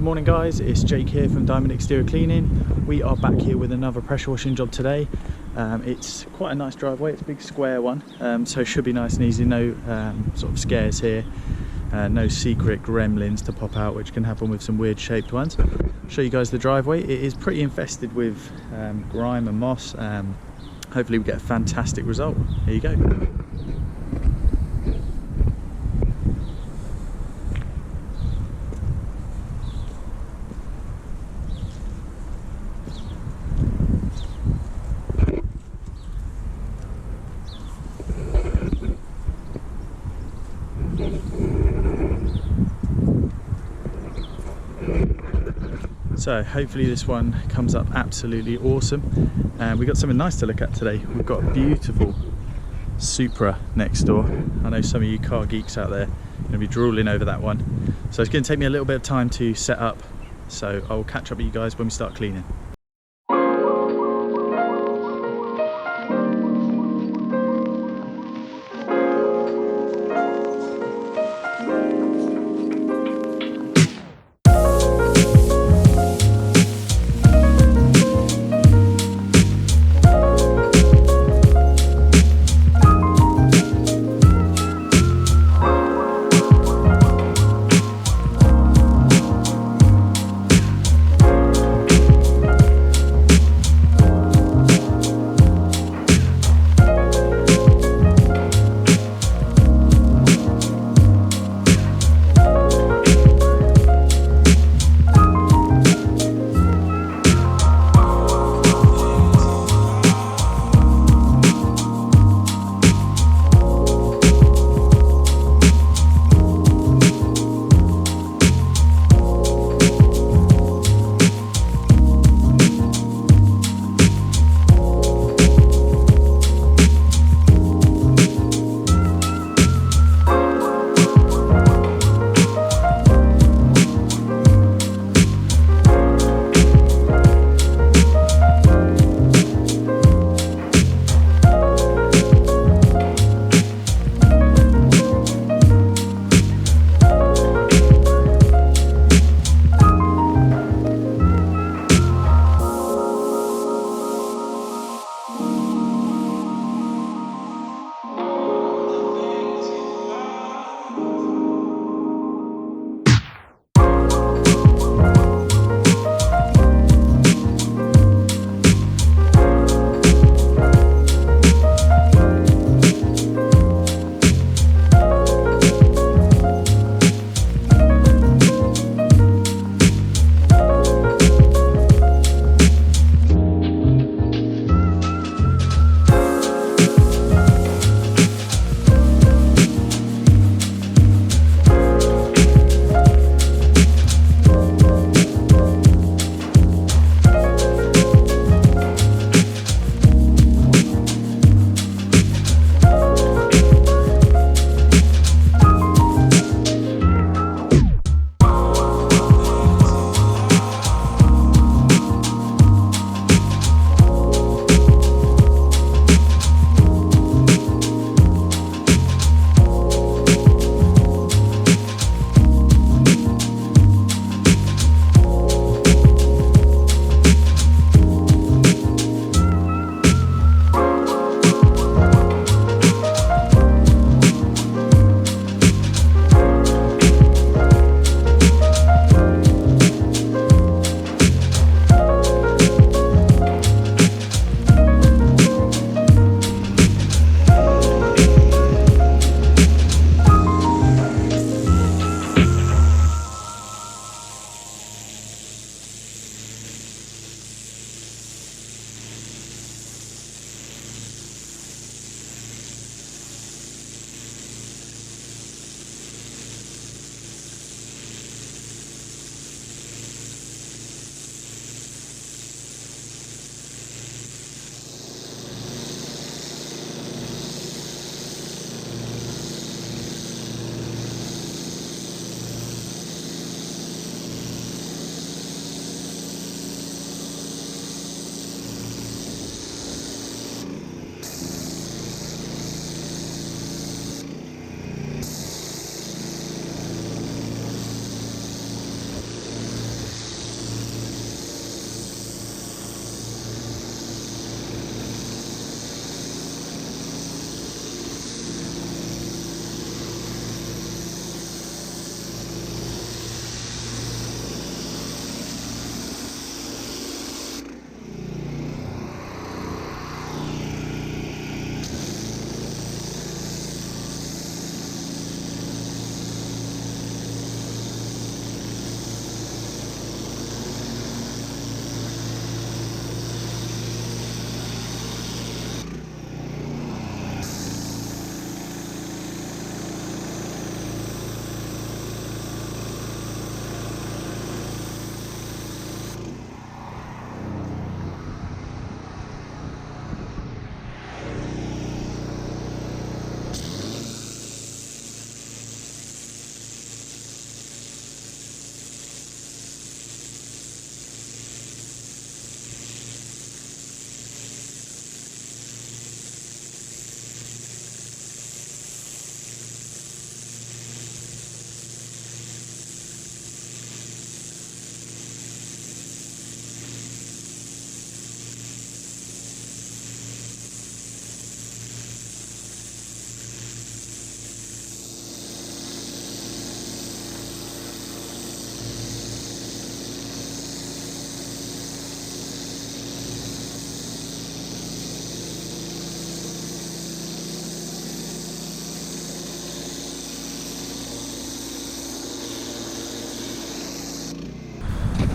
Good morning guys, it's Jake here from Diamond Exterior Cleaning. We are back here with another pressure washing job today. It's quite a nice driveway, it's a big square one, so it should be nice and easy, no sort of scares here, no secret gremlins to pop out, which can happen with some weird shaped ones. I'll show you guys the driveway. It is pretty infested with grime and moss. Hopefully we get a fantastic result. Here you go. So hopefully this one comes up absolutely awesome. And we've got something nice to look at today. We've got a beautiful Supra next door. I know some of you car geeks out there are going to be drooling over that one. So it's going to take me a little bit of time to set up. So I'll catch up with you guys when we start cleaning.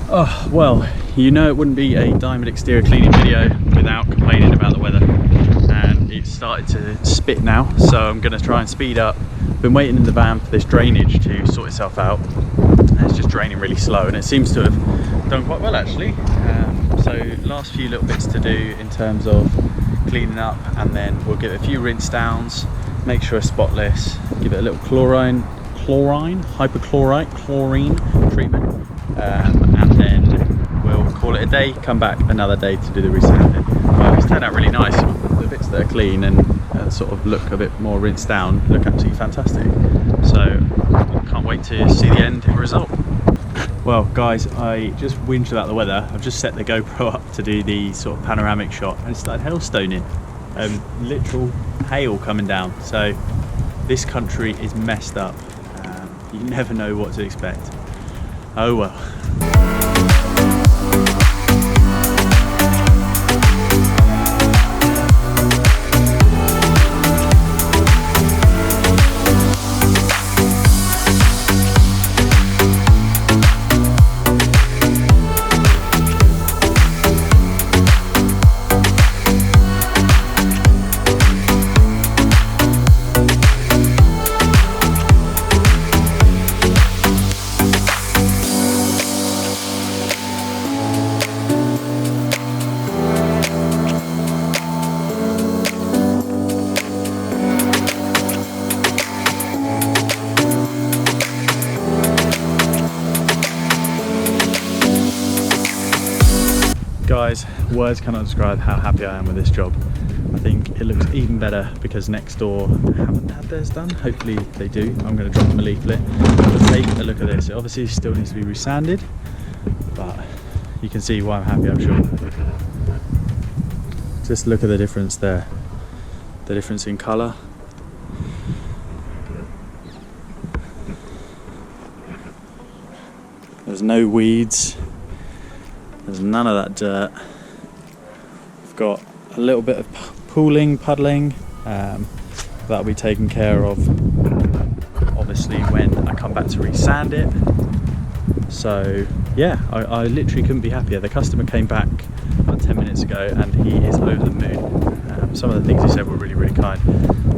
Oh, well, you know it wouldn't be a diamond exterior cleaning video without complaining about the weather. And it's started to spit now, so I'm going to try and speed up. Been waiting in the van for this drainage to sort itself out. And it's just draining really slow, and it seems to have done quite well actually. So last few little bits to do in terms of cleaning up, and then we'll give it a few rinse downs, make sure it's spotless, give it a little chlorine, hypochlorite, chlorine treatment, and then we'll call it a day, come back another day to do the resanding. Well, it's turned out really nice. The bits that are clean and sort of look a bit more rinsed down look absolutely fantastic. So can't wait to see the end result. Well guys, I just whinged about the weather. I've just set the GoPro up to do the sort of panoramic shot, and it started hailstoning. Literal hail coming down. So this country is messed up. You never know what to expect. Oh well. Guys, words cannot describe how happy I am with this job. I think it looks even better because next door haven't had theirs done. Hopefully they do. I'm going to drop them a leaflet. But take a look at this. It obviously still needs to be resanded, but you can see why I'm happy, I'm sure. Just look at the difference there. The difference in colour. There's no weeds. There's none of that dirt. We've got a little bit of pooling, puddling. That'll be taken care of obviously when I come back to resand it. So yeah, I literally couldn't be happier. The customer came back about 10 minutes ago and he is over the moon. Some of the things he said were really, really kind.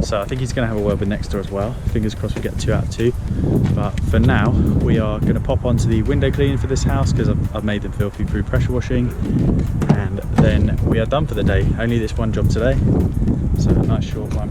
So I think he's going to have a word with next door as well. Fingers crossed we get 2 out of 2. But for now, we are going to pop onto the window cleaning for this house because I've made them filthy through pressure washing. And then we are done for the day. Only this one job today. So a nice short one.